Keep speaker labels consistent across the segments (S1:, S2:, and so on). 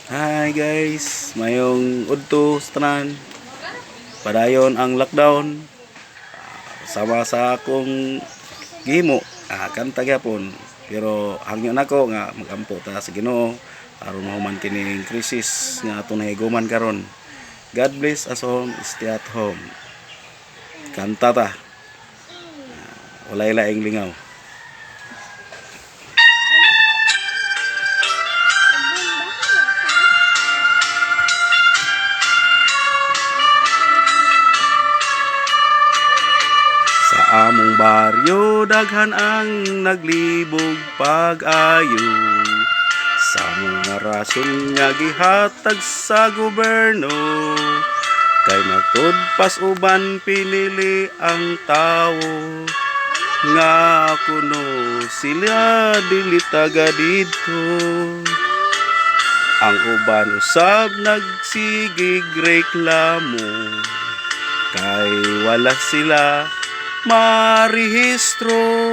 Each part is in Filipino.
S1: Hi guys, mayong udto sa tanan. Padayon ang lockdown. Sama sa akong gihimo, kanta gyapon. Pero hangyo nako nga magampo ta sa Ginoo aron mahuman kining krisis nga atong nahiguman karon. God bless us all, stay at home. Kanta ta. Walay laing lingaw. Sa among baryo daghan ang naglibog pag-ayo sa mga rason nga gihatag sa gobyerno kay matud pas uban pinili ang tawo nga kuno sila dili taga dito. Ang uban usab nagsigig reklamo kay wala sila marehistro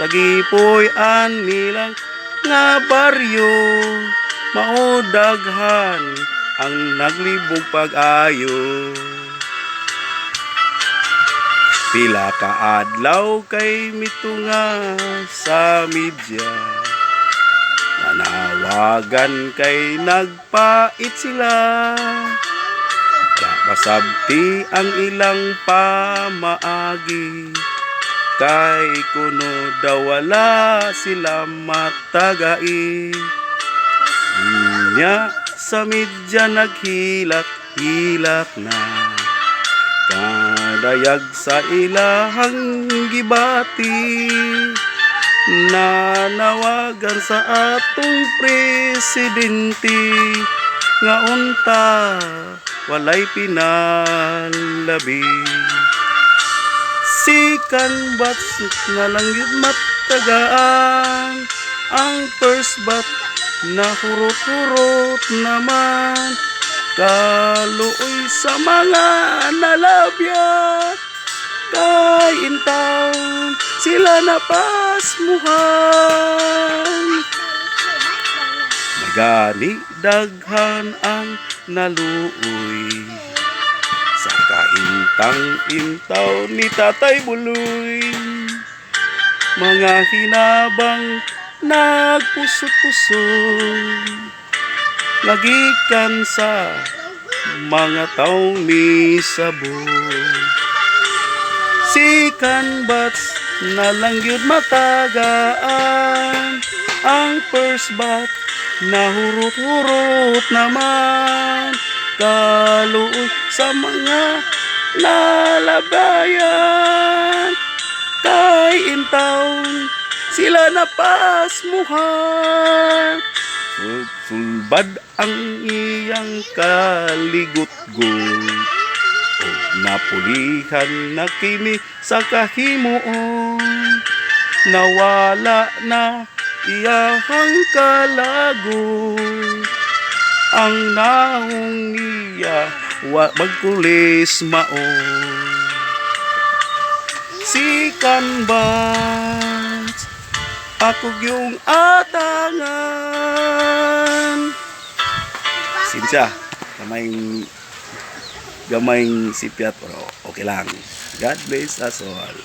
S1: sa gipuy-an nilang nga baryo. Maudaghan ang naglibog pag-ayo. Pila ka adlaw kay mitunga sa media, nanawagan kay nagpait sila. Masabti ang ilang pamaagi kay kuno daw wala sila matagai. Nya sa media naghilak-hilak na kadayag sa ilahang gibati. Nanawagan sa atong presidente nga unta walay pinalabi. Sikan bats na lang yun matagaan ang first bat na hurot-hurot naman kaluoy sa mga nalabya kay intaw sila napasmuhan. Gani daghan ang naluoy sa kaintang-intaw ni Tatay Buloy. Mga hinabang nagpusot-pusot lagikan sa mga taong misabot. Sikan bats na lang yun matagaan ang first bat na hurot-hurot naman kaluoy sa mga nalabayan kay intaw sila napasmuhan. Sulbad ang iyang kaligot-got o napulihan na kini sa kahimuon. Nawala na iyahang kalagoy ang naong niya magkulis maon. Sikan bats ako yung atangan. Sinsya gamayng sipiat pero okay lang. God bless us all.